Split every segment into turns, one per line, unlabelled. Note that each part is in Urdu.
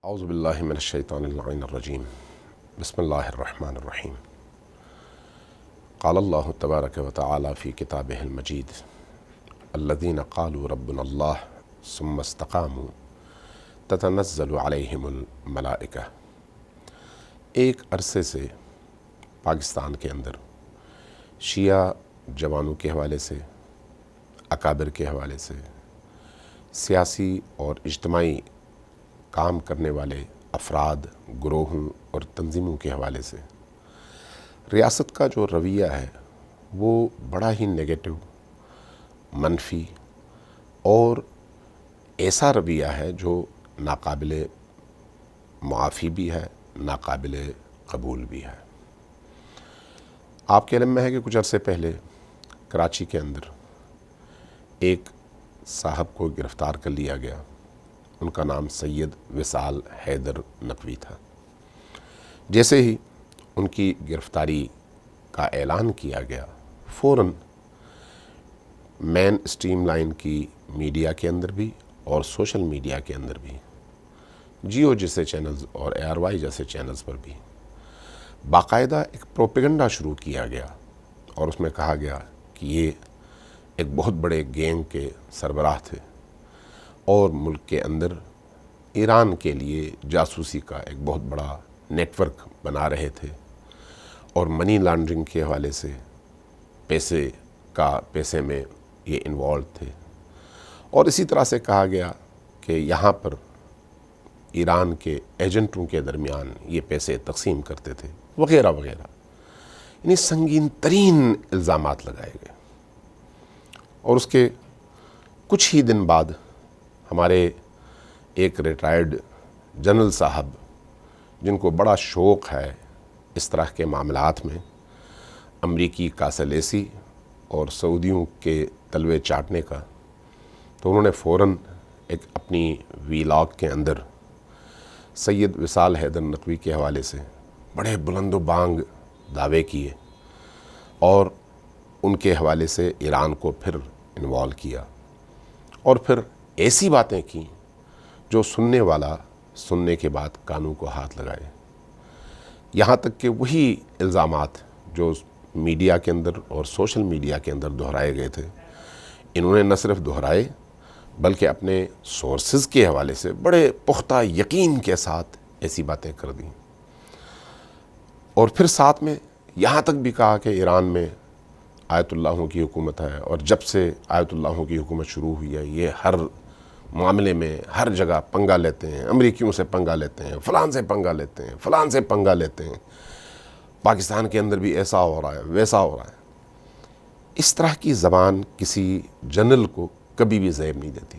اعوذ باللہ من الشیطان اللعین الرجیم بسم اللہ الرحمن الرحیم قال اللہ تبارک و تعالی فی کتابہ المجید الذین قالوا ربنا اللہ ثم استقاموا تتنزل علیہم الملائکہ۔ ایک عرصے سے پاکستان کے اندر شیعہ جوانوں کے حوالے سے، اکابر کے حوالے سے، سیاسی اور اجتماعی کام کرنے والے افراد، گروہوں اور تنظیموں کے حوالے سے ریاست کا جو رویہ ہے وہ بڑا ہی نیگیٹو، منفی اور ایسا رویہ ہے جو ناقابل معافی بھی ہے، ناقابل قبول بھی ہے۔ آپ کے علم میں ہے کہ کچھ عرصے پہلے کراچی کے اندر ایک صاحب کو گرفتار کر لیا گیا۔ ان کا نام سید وصال حیدر نقوی تھا۔ جیسے ہی ان کی گرفتاری کا اعلان کیا گیا، فوراً مین اسٹریم لائن کی میڈیا کے اندر بھی اور سوشل میڈیا کے اندر بھی، جیو جیسے چینلز اور ARY جیسے چینلز پر بھی باقاعدہ ایک پروپیگنڈا شروع کیا گیا، اور اس میں کہا گیا کہ یہ ایک بہت بڑے گینگ کے سربراہ تھے اور ملک کے اندر ایران کے لیے جاسوسی کا ایک بہت بڑا نیٹ ورک بنا رہے تھے، اور منی لانڈرنگ کے حوالے سے پیسے میں یہ انوالو تھے۔ اور اسی طرح سے کہا گیا کہ یہاں پر ایران کے ایجنٹوں کے درمیان یہ پیسے تقسیم کرتے تھے، وغیرہ وغیرہ، یعنی سنگین ترین الزامات لگائے گئے۔ اور اس کے کچھ ہی دن بعد ہمارے ایک ریٹائرڈ جنرل صاحب، جن کو بڑا شوق ہے اس طرح کے معاملات میں، امریکی کاسلیسی اور سعودیوں کے تلوے چاٹنے کا، تو انہوں نے فوراً ایک اپنی ویلاگ کے اندر سید وصال حیدر نقوی کے حوالے سے بڑے بلند و بانگ دعوے کیے، اور ان کے حوالے سے ایران کو پھر انوالو کیا، اور پھر ایسی باتیں کیں جو سننے والا سننے کے بعد کانوں کو ہاتھ لگائے۔ یہاں تک کہ وہی الزامات جو میڈیا کے اندر اور سوشل میڈیا کے اندر دہرائے گئے تھے، انہوں نے نہ صرف دہرائے بلکہ اپنے سورسز کے حوالے سے بڑے پختہ یقین کے ساتھ ایسی باتیں کر دیں، اور پھر ساتھ میں یہاں تک بھی کہا کہ ایران میں آیت اللہوں کی حکومت ہے، اور جب سے آیت اللہوں کی حکومت شروع ہوئی ہے یہ ہر معاملے میں ہر جگہ پنگا لیتے ہیں، امریکیوں سے پنگا لیتے ہیں، فلان سے پنگا لیتے ہیں، فلان سے پنگا لیتے ہیں، پاکستان کے اندر بھی ایسا ہو رہا ہے، ویسا ہو رہا ہے۔ اس طرح کی زبان کسی جنرل کو کبھی بھی زیب نہیں دیتی،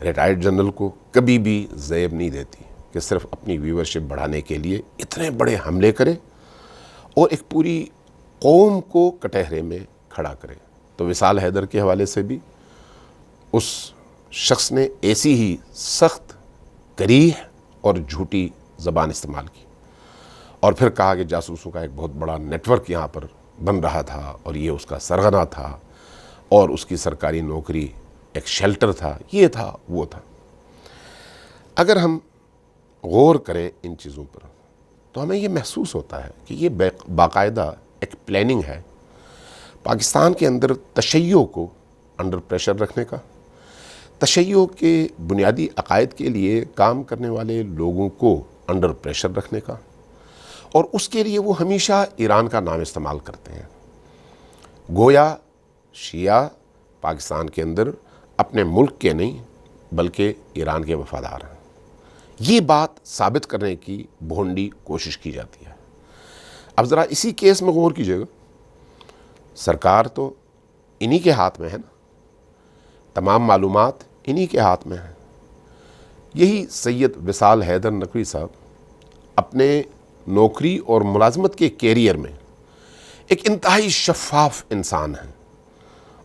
ریٹائرڈ جنرل کو کبھی بھی زیب نہیں دیتی کہ صرف اپنی ویورشپ بڑھانے کے لیے اتنے بڑے حملے کرے اور ایک پوری قوم کو کٹہرے میں کھڑا کرے۔ تو وصال حیدر کے حوالے سے بھی اس شخص نے ایسی ہی سخت، کریح اور جھوٹی زبان استعمال کی، اور پھر کہا کہ جاسوسوں کا ایک بہت بڑا نیٹ ورک یہاں پر بن رہا تھا، اور یہ اس کا سرغنہ تھا، اور اس کی سرکاری نوکری ایک شیلٹر تھا، یہ تھا، وہ تھا۔ اگر ہم غور کریں ان چیزوں پر تو ہمیں یہ محسوس ہوتا ہے کہ یہ باقاعدہ ایک پلاننگ ہے پاکستان کے اندر تشیع کو انڈر پریشر رکھنے کا، تشیع کے بنیادی عقائد کے لیے کام کرنے والے لوگوں کو انڈر پریشر رکھنے کا، اور اس کے لیے وہ ہمیشہ ایران کا نام استعمال کرتے ہیں، گویا شیعہ پاکستان کے اندر اپنے ملک کے نہیں بلکہ ایران کے وفادار ہیں۔ یہ بات ثابت کرنے کی بھونڈی کوشش کی جاتی ہے۔ اب ذرا اسی کیس میں غور کیجیے گا، سرکار تو انہی کے ہاتھ میں ہے نا، تمام معلومات انہی کے ہاتھ میں ہیں۔ یہی سید وصال حیدر نقوی صاحب اپنے نوکری اور ملازمت کے کیریئر میں ایک انتہائی شفاف انسان ہیں،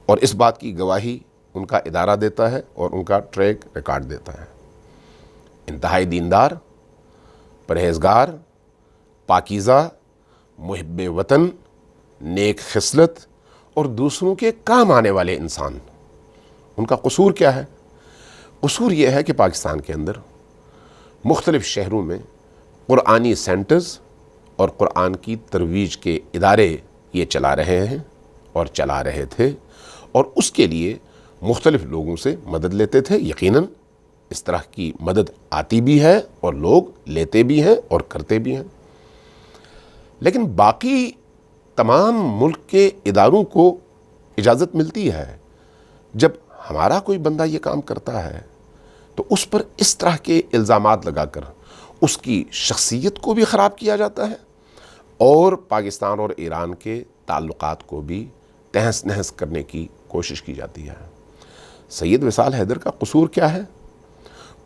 اور اس بات کی گواہی ان کا ادارہ دیتا ہے اور ان کا ٹریک ریکارڈ دیتا ہے۔ انتہائی دیندار، پرہیزگار، پاکیزہ، محب وطن، نیک خصلت اور دوسروں کے کام آنے والے انسان۔ ان کا قصور کیا ہے؟ قصور یہ ہے کہ پاکستان کے اندر مختلف شہروں میں قرآنی سینٹرز اور قرآن کی ترویج کے ادارے یہ چلا رہے ہیں اور چلا رہے تھے، اور اس کے لیے مختلف لوگوں سے مدد لیتے تھے۔ یقیناً اس طرح کی مدد آتی بھی ہے اور لوگ لیتے بھی ہیں اور کرتے بھی ہیں، لیکن باقی تمام ملک کے اداروں کو اجازت ملتی ہے جب ہمارا کوئی بندہ یہ کام کرتا ہے تو اس پر اس طرح کے الزامات لگا کر اس کی شخصیت کو بھی خراب کیا جاتا ہے اور پاکستان اور ایران کے تعلقات کو بھی تہس نہس کرنے کی کوشش کی جاتی ہے۔ سید وصال حیدر کا قصور کیا ہے؟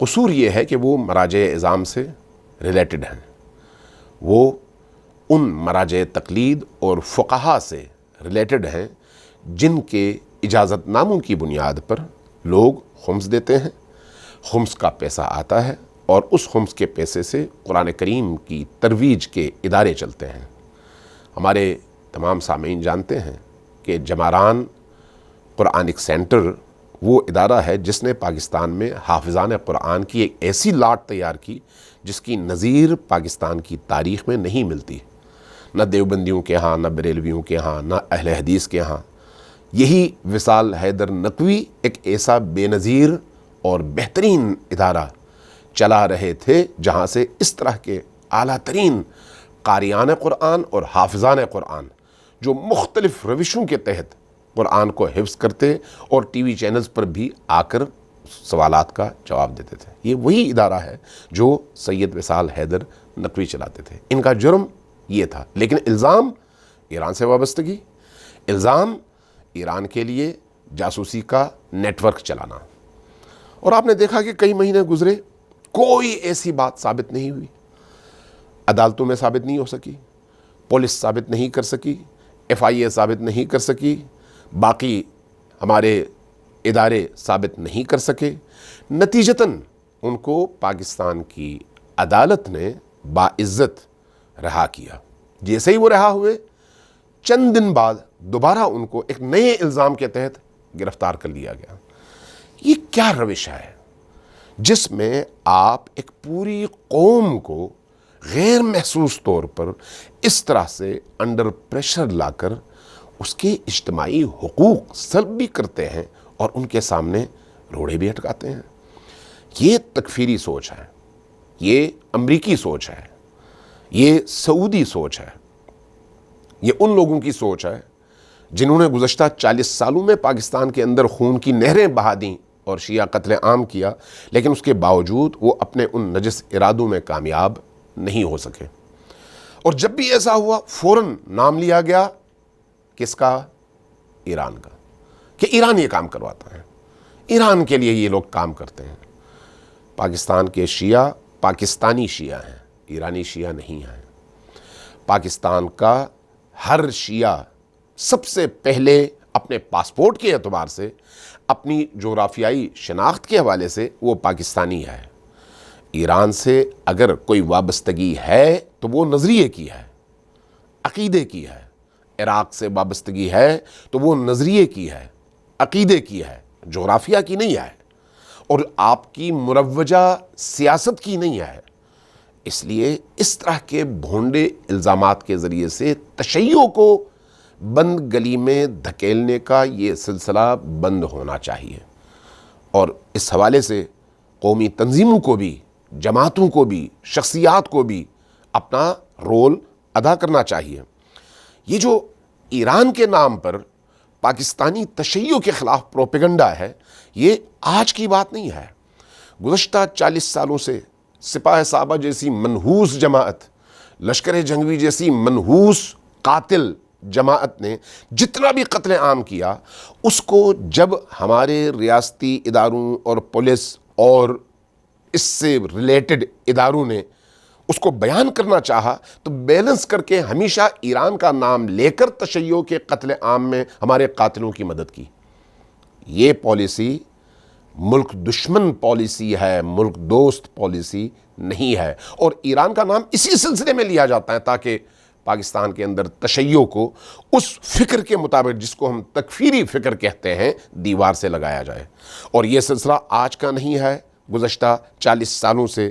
قصور یہ ہے کہ وہ مراجع اعظام سے ریلیٹڈ ہیں، وہ ان مراجع تقلید اور فقہا سے ریلیٹڈ ہیں جن کے اجازت ناموں کی بنیاد پر لوگ خمس دیتے ہیں، خمس کا پیسہ آتا ہے اور اس خمس کے پیسے سے قرآن کریم کی ترویج کے ادارے چلتے ہیں۔ ہمارے تمام سامعین جانتے ہیں کہ جماران قرآنک سینٹر وہ ادارہ ہے جس نے پاکستان میں حافظان قرآن کی ایک ایسی لاٹ تیار کی جس کی نظیر پاکستان کی تاریخ میں نہیں ملتی، نہ دیوبندیوں کے ہاں، نہ بریلویوں کے ہاں، نہ اہل حدیث کے ہاں۔ یہی وصال حیدر نقوی ایک ایسا بے نظیر اور بہترین ادارہ چلا رہے تھے جہاں سے اس طرح کے اعلیٰ ترین قاریان قرآن اور حافظان قرآن جو مختلف روشوں کے تحت قرآن کو حفظ کرتے اور ٹی وی چینلز پر بھی آ کر سوالات کا جواب دیتے تھے، یہ وہی ادارہ ہے جو سید وصال حیدر نقوی چلاتے تھے۔ ان کا جرم یہ تھا، لیکن الزام ایران سے وابستگی، الزام ایران کے لیے جاسوسی کا نیٹ ورک چلانا، اور آپ نے دیکھا کہ کئی مہینے گزرے، کوئی ایسی بات ثابت نہیں ہوئی، عدالتوں میں ثابت نہیں ہو سکی، پولیس ثابت نہیں کر سکی، FIA ثابت نہیں کر سکی، باقی ہمارے ادارے ثابت نہیں کر سکے۔ نتیجتاً ان کو پاکستان کی عدالت نے باعزت رہا کیا۔ جیسے ہی وہ رہا ہوئے، چند دن بعد دوبارہ ان کو ایک نئے الزام کے تحت گرفتار کر لیا گیا۔ یہ کیا روش ہے جس میں آپ ایک پوری قوم کو غیر محسوس طور پر اس طرح سے انڈر پریشر لا کر اس کے اجتماعی حقوق سلب بھی کرتے ہیں اور ان کے سامنے روڑے بھی اٹکاتے ہیں؟ یہ تکفیری سوچ ہے، یہ امریکی سوچ ہے، یہ سعودی سوچ ہے، یہ ان لوگوں کی سوچ ہے جنہوں نے گزشتہ 40 سالوں میں پاکستان کے اندر خون کی نہریں بہا دیں اور شیعہ قتل عام کیا، لیکن اس کے باوجود وہ اپنے ان نجس ارادوں میں کامیاب نہیں ہو سکے۔ اور جب بھی ایسا ہوا فوراً نام لیا گیا کس کا؟ ایران کا، کہ ایران یہ کام کرواتا ہے، ایران کے لیے یہ لوگ کام کرتے ہیں۔ پاکستان کے شیعہ پاکستانی شیعہ ہیں، ایرانی شیعہ نہیں ہیں۔ پاکستان کا ہر شیعہ سب سے پہلے اپنے پاسپورٹ کے اعتبار سے، اپنی جغرافیائی شناخت کے حوالے سے وہ پاکستانی ہے۔ ایران سے اگر کوئی وابستگی ہے تو وہ نظریے کی ہے، عقیدے کی ہے۔ عراق سے وابستگی ہے تو وہ نظریے کی ہے، عقیدے کی ہے، جغرافیہ کی نہیں ہے، اور آپ کی مروجہ سیاست کی نہیں ہے۔ اس لیے اس طرح کے بھونڈے الزامات کے ذریعے سے تشیع کو بند گلی میں دھکیلنے کا یہ سلسلہ بند ہونا چاہیے، اور اس حوالے سے قومی تنظیموں کو بھی، جماعتوں کو بھی، شخصیات کو بھی اپنا رول ادا کرنا چاہیے۔ یہ جو ایران کے نام پر پاکستانی تشیع کے خلاف پروپیگنڈا ہے، یہ آج کی بات نہیں ہے۔ گزشتہ 40 سالوں سے سپاہ صحابہ جیسی منحوس جماعت، لشکر جنگوی جیسی منحوس قاتل جماعت نے جتنا بھی قتل عام کیا، اس کو جب ہمارے ریاستی اداروں اور پولیس اور اس سے ریلیٹڈ اداروں نے اس کو بیان کرنا چاہا تو بیلنس کر کے ہمیشہ ایران کا نام لے کر تشیع کے قتل عام میں ہمارے قاتلوں کی مدد کی۔ یہ پالیسی ملک دشمن پالیسی ہے، ملک دوست پالیسی نہیں ہے، اور ایران کا نام اسی سلسلے میں لیا جاتا ہے تاکہ پاکستان کے اندر تشیع کو اس فکر کے مطابق، جس کو ہم تکفیری فکر کہتے ہیں، دیوار سے لگایا جائے۔ اور یہ سلسلہ آج کا نہیں ہے، گزشتہ 40 سالوں سے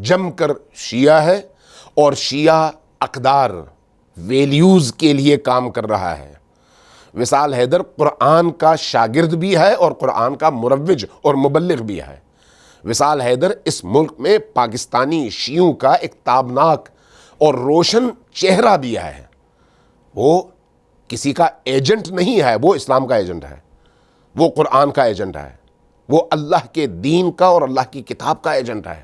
جم کر شیعہ ہے اور شیعہ اقدار ویلیوز کے لیے کام کر رہا ہے۔ وصال حیدر قرآن کا شاگرد بھی ہے اور قرآن کا مروج اور مبلغ بھی ہے۔ وصال حیدر اس ملک میں پاکستانی شیعوں کا ایک تابناک اور روشن چہرہ بھی ہے۔ وہ کسی کا ایجنٹ نہیں ہے، وہ اسلام کا ایجنٹ ہے، وہ قرآن کا ایجنٹ ہے، وہ اللہ کے دین کا اور اللہ کی کتاب کا ایجنٹ ہے۔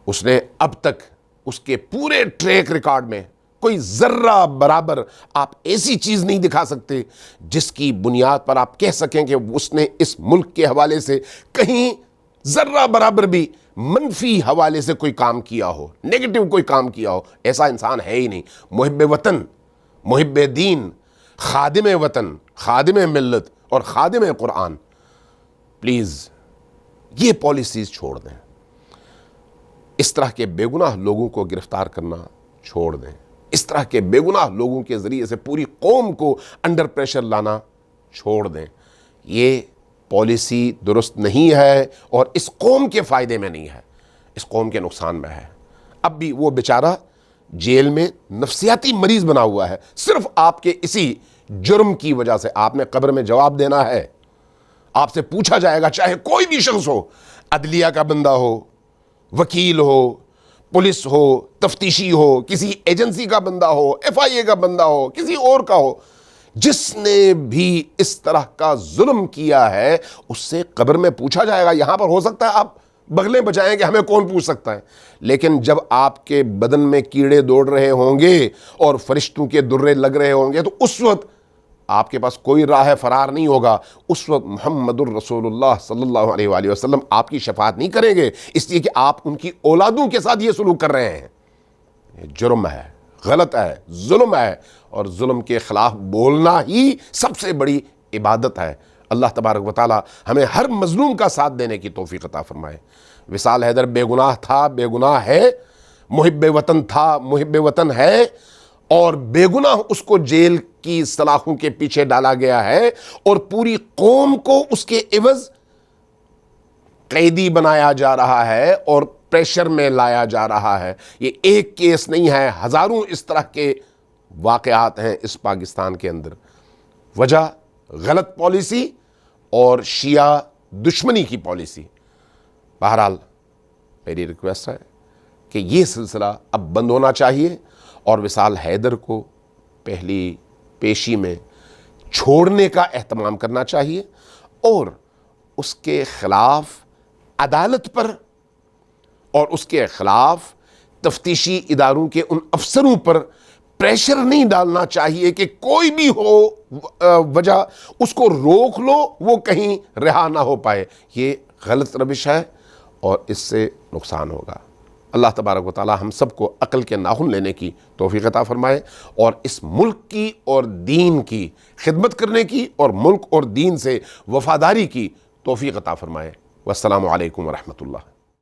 اس نے اب تک اس کے پورے ٹریک ریکارڈ میں کوئی ذرہ برابر آپ ایسی چیز نہیں دکھا سکتے جس کی بنیاد پر آپ کہہ سکیں کہ اس نے اس ملک کے حوالے سے کہیں ذرہ برابر بھی منفی حوالے سے کوئی کام کیا ہو، نیگیٹو کوئی کام کیا ہو۔ ایسا انسان ہے ہی نہیں۔ محب وطن، محب دین، خادم وطن، خادم ملت اور خادم قرآن، پلیز یہ پالیسیز چھوڑ دیں۔ اس طرح کے بے گناہ لوگوں کو گرفتار کرنا چھوڑ دیں۔ اس طرح کے بے گناہ لوگوں کے ذریعے سے پوری قوم کو انڈر پریشر لانا چھوڑ دیں۔ یہ پالیسی درست نہیں ہے اور اس قوم کے فائدے میں نہیں ہے، اس قوم کے نقصان میں ہے۔ اب بھی وہ بیچارہ جیل میں نفسیاتی مریض بنا ہوا ہے، صرف آپ کے اسی جرم کی وجہ سے۔ آپ نے قبر میں جواب دینا ہے، آپ سے پوچھا جائے گا، چاہے کوئی بھی شخص ہو، عدلیہ کا بندہ ہو، وکیل ہو، پولیس ہو، تفتیشی ہو، کسی ایجنسی کا بندہ ہو، FIA کا بندہ ہو، کسی اور کا ہو، جس نے بھی اس طرح کا ظلم کیا ہے اس سے قبر میں پوچھا جائے گا۔ یہاں پر ہو سکتا ہے آپ بغلیں بجائیں کہ ہمیں کون پوچھ سکتا ہے، لیکن جب آپ کے بدن میں کیڑے دوڑ رہے ہوں گے اور فرشتوں کے درے لگ رہے ہوں گے تو اس وقت آپ کے پاس کوئی راہ فرار نہیں ہوگا۔ اس وقت محمد الرسول اللہ صلی اللہ علیہ وآلہ وسلم آپ کی شفاعت نہیں کریں گے، اس لیے کہ آپ ان کی اولادوں کے ساتھ یہ سلوک کر رہے ہیں۔ یہ جرم ہے، غلط ہے، ظلم ہے، اور ظلم کے خلاف بولنا ہی سب سے بڑی عبادت ہے۔ اللہ تبارک و تعالی ہمیں ہر مظلوم کا ساتھ دینے کی توفیق عطا فرمائے۔ وصال حیدر بے گناہ تھا، بے گناہ ہے، محب وطن تھا، محب وطن ہے، اور بے گناہ اس کو جیل کی سلاخوں کے پیچھے ڈالا گیا ہے اور پوری قوم کو اس کے عوض قیدی بنایا جا رہا ہے اور پریشر میں لایا جا رہا ہے۔ یہ ایک کیس نہیں ہے، ہزاروں اس طرح کے واقعات ہیں اس پاکستان کے اندر۔ وجہ غلط پالیسی اور شیعہ دشمنی کی پالیسی۔ بہرحال میری ریکویسٹ ہے کہ یہ سلسلہ اب بند ہونا چاہیے اور وصال حیدر کو پہلی پیشی میں چھوڑنے کا اہتمام کرنا چاہیے اور اس کے خلاف عدالت پر اور اس کے خلاف تفتیشی اداروں کے ان افسروں پر پریشر نہیں ڈالنا چاہیے کہ کوئی بھی ہو وجہ اس کو روک لو، وہ کہیں رہا نہ ہو پائے۔ یہ غلط روش ہے اور اس سے نقصان ہوگا۔ اللہ تبارک و تعالی ہم سب کو عقل کے ناخن لینے کی توفیق عطا فرمائے اور اس ملک کی اور دین کی خدمت کرنے کی اور ملک اور دین سے وفاداری کی توفیق عطا فرمائے۔ والسلام علیکم ورحمۃ اللہ۔